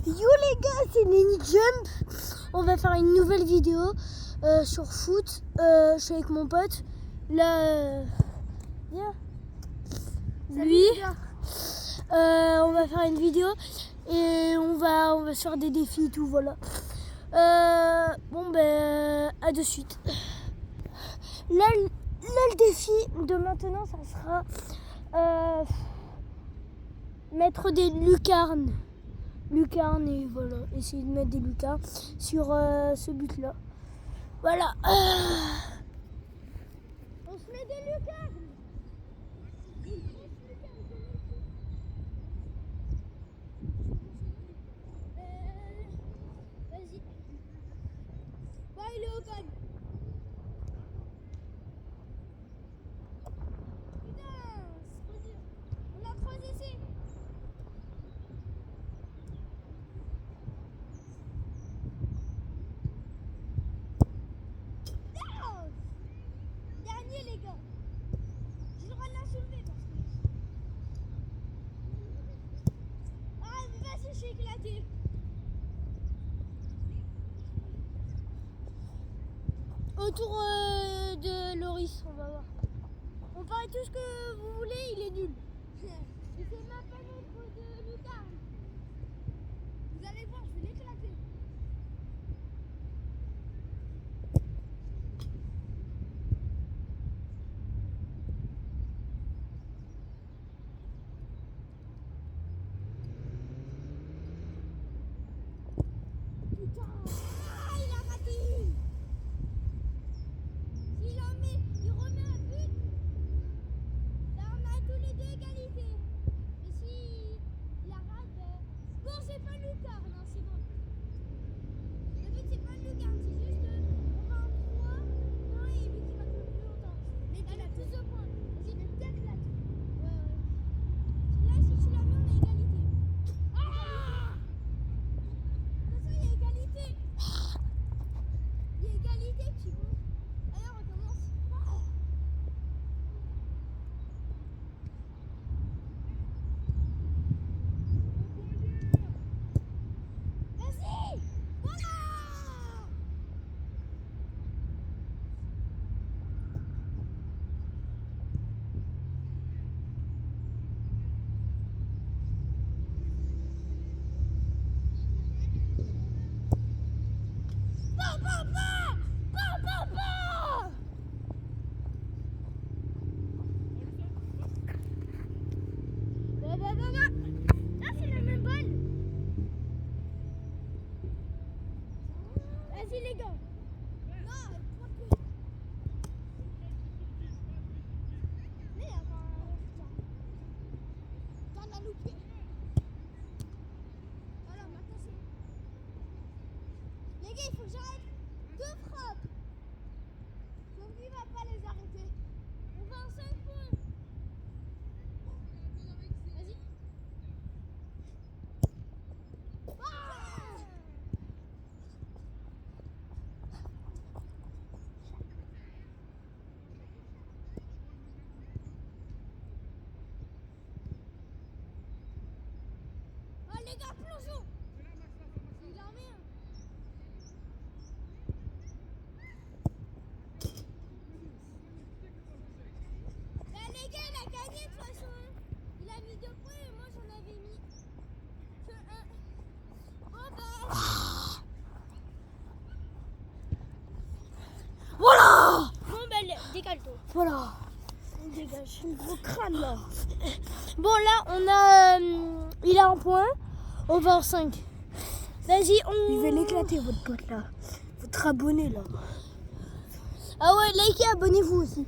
Yo les gars, c'est Lenny Jump. On va faire une nouvelle vidéo sur foot. Je suis avec mon pote. Là, viens. Lui. On va faire une vidéo et on va se faire des défis et tout, voilà. Bon ben, à de suite. Là, le défi de maintenant, ça sera mettre des lucarnes. Lucarnes et voilà, essayer de mettre des lucarnes sur ce but là. Voilà. On se met des lucarnes. Vas-y. Bon, il est au code. Putain, c'est trop dur. On a 3 essais. Dernier les gars. J'ai le droit de la soulever parce que... Ah mais vas-y, je suis éclaté. Autour de Loris, on va voir. On parie tout ce que vous voulez, il est nul. Et c'est même pas notre de lucarne. Vous allez voir, je vais l'éclater. Putain, il a raté. S'il en met, il remet un but. Là, on a tous les deux égalité. Mais si il la rate, bon, c'est pas le lucarne, non, c'est bon. Le but, c'est pas le lucarne, c'est juste on va en 3 points et lui qui va jouer plus longtemps. Mais il a plus de points. Vas-y, t'éclates. Ouais. Là, si tu la mets, on a égalité. Ah! De toute façon, il y a égalité. Il y a égalité, petit bout. Allez, on recommence. Vas-y! Voilà! Là, c'est la même balle. Vas-y, les gars. Non, pas plus. Mais il y a pas un... T'en as loupé. Voilà, maintenant c'est... Les gars, il faut que j'arrête 2 frappes. Donc lui va pas les arrêter. On va en 5 points. Vas-y. Oh les gars, plongeons. Il en met un. Bah les gars, il a gagné de toute façon. Il a mis 2 points et moi j'en avais mis que 1. Bon bah... Voilà. Bon ben décale-toi. Voilà. On dégage. Un gros crâne là. Bon là on a il a un point. On va en 5. Vas-y on... Il va l'éclater votre pote là. Votre abonné là. Ah ouais, likez, abonnez-vous aussi.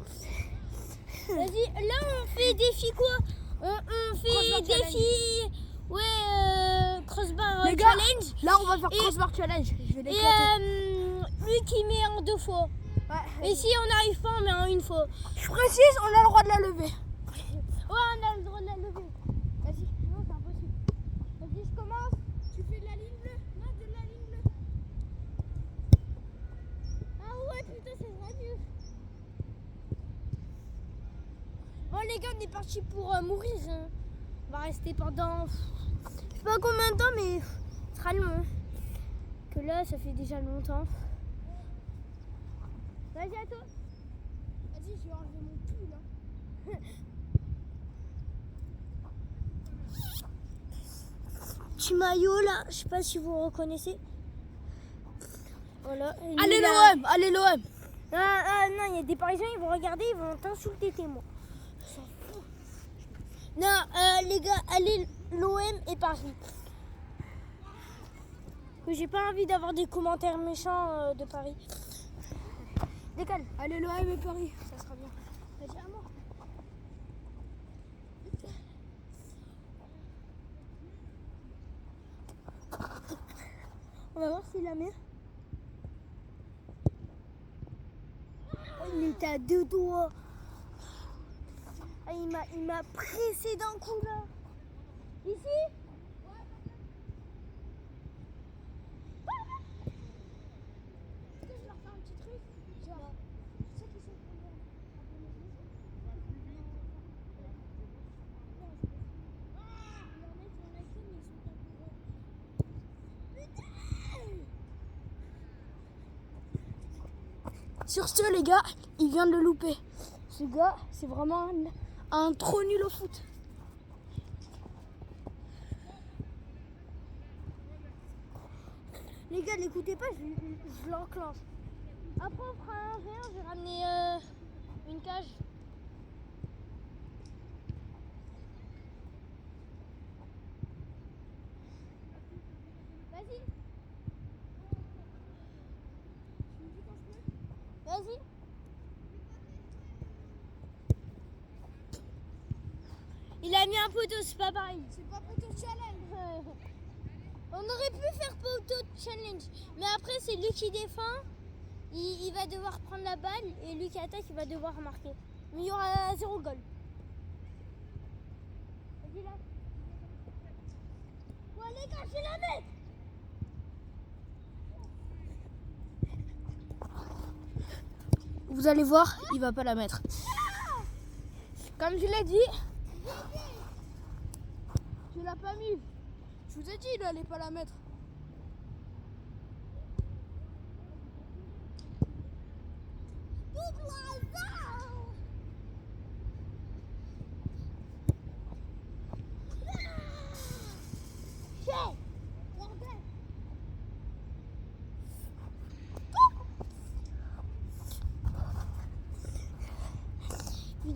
Vas-y, là on fait défi quoi? On fait Crossbar défi... Ouais, crossbar Les gars, challenge. Là on va faire crossbar challenge. Je vais l'éclater. Et lui qui met en 2 fois. Ouais. Et si on n'arrive pas, on met en 1 fois. Je précise, on a le droit de la lever. Ouais, on a le droit de la lever. Vas-y, non c'est impossible. Vas-y, je commence. Tu fais de la ligne bleue. Non, de la ligne bleue. Ah ouais, putain, c'est vrai dur. Bon les gars, on est parti pour mourir. Hein. On va rester pendant... Je sais pas combien de temps, mais ce sera Là, ça fait déjà longtemps. Vas-y, à toi. Vas-y, je vais enlever mon pull. Hein. Petit maillot là, je sais pas si vous reconnaissez. Voilà. Allez l'OM, allez l'OM. Non, il y a des Parisiens, ils vont regarder, ils vont t'insulter, t'es moi. Non, les gars, allez l'OM et Paris. Que j'ai pas envie d'avoir des commentaires méchants de Paris. Décale. Allez l'OM et Paris, ça sera bien. Vas-y, à moi. On va voir s'il la met. Il était à 2 doigts. Ah, il m'a pressé d'un coup là. Ici. Est-ce que je leur fais un petit truc? Genre, tu sais qu'ils sont combien? Sur ce, les gars, il vient de le louper. Ce gars, c'est vraiment un trop nul au foot. Les gars, n'écoutez pas, je l'enclenche. Après, on fera un rien, je vais ramener une cage. Vas-y. Vas-y. Il a mis un poteau, c'est pas pareil. C'est pas pour ton challenge. On aurait pu faire poteau challenge, mais après c'est lui qui défend, il va devoir prendre la balle et lui qui attaque, il va devoir marquer. Mais il y aura 0 goal. Vas-y là. Ouais les gars, je vais la mettre. Vous allez voir, il va pas la mettre. Comme je l'ai dit, Tu l'as pas mis. Je vous ai dit, il allait pas la mettre.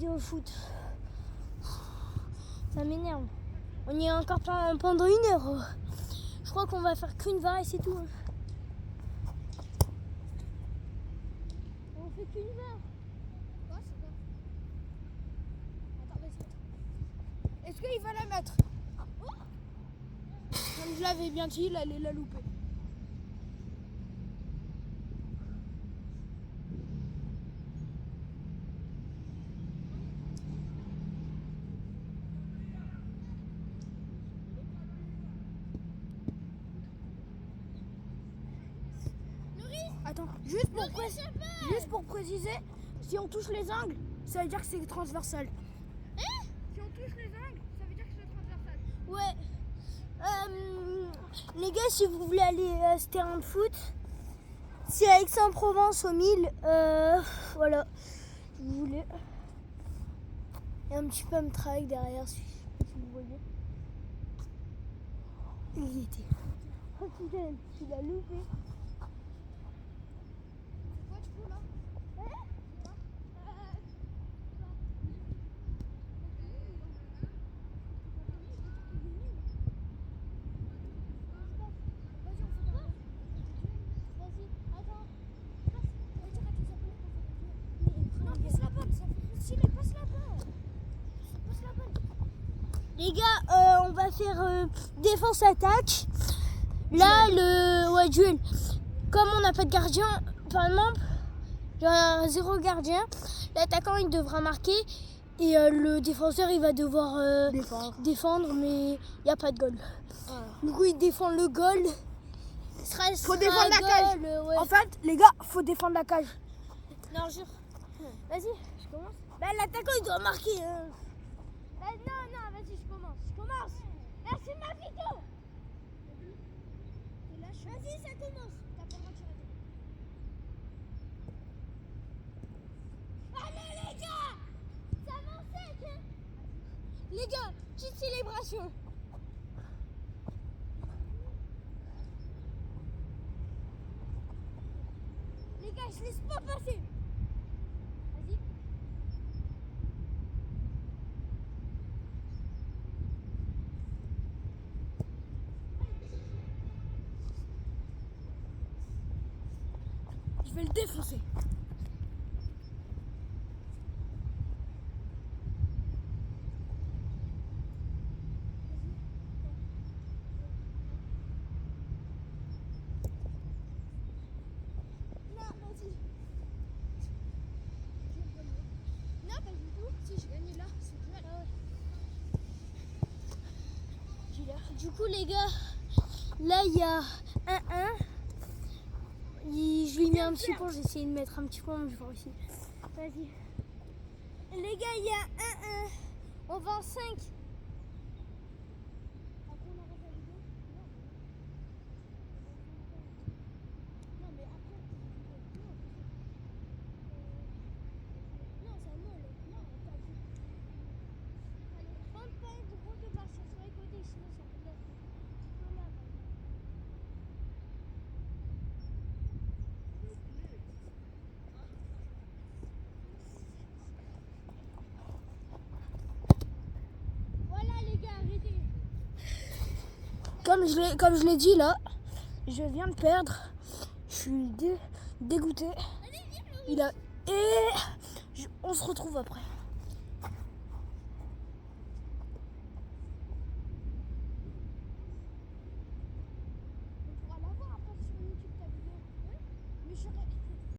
vidéo foot. Ça m'énerve. On y est encore pendant 1 heure. Je crois qu'on va faire qu'une va et c'est tout. On fait qu'une va. Ouais, c'est bien. Attends, vas-y. Est-ce qu'il va la mettre? Comme je l'avais bien dit, il allait la louper. Attends, juste pour préciser, si on touche les angles, ça veut dire que c'est transversal. Si on touche les angles, ça veut dire que c'est transversal. Ouais. Les gars, si vous voulez aller à ce terrain de foot, c'est à Aix-en-Provence au 1000. Voilà. Si vous voulez. Il y a un petit pump track derrière, si vous voyez. Il y était. Oh putain, tu l'as loupé. Quoi tu fous là? Les gars, on va faire défense-attaque. Là, le duel. Comme on n'a pas de gardien, par exemple, il y a 0 gardien. L'attaquant, il devra marquer. Et le défenseur, il va devoir défendre, mais il n'y a pas de goal. Voilà. Du coup, il défend le goal. Faut défendre la cage. Ouais. En fait, les gars, faut défendre la cage. Non, jure. Vas-y, je commence. Bah, l'attaquant, il doit marquer. Non, vas-y, je commence. Là, c'est ma vidéo. Et là, je Vas-y, ça commence. T'as pas le droit de tirer. Allez les gars, ça avance que... Les gars, petite célébration. Les gars, je laisse pas passer. Vas-y. Je vais le défoncer. Non, vas-y. Non, pas du tout. Si, j'ai gagné là. C'est duel. Du coup, les gars, là, il y a 1-1. Je lui mets un petit point. J'ai essayé de mettre un petit point, mais je vais réussir. Vas-y. Les gars, il y a 1-1. On va en 5. Après, on arrête la vidéo. Non, mais après. Non, c'est un nul. Non, t'as dit. Allez, prends pas de gros de partir sur les côtés, sinon ça peut être. Voilà. Voilà les gars, arrêtez. Comme je l'ai dit là, je viens de perdre. Je suis dégoûté. On se retrouve après. On pourra la voir après sur YouTube ta vidéo. Ouais. Mais je serais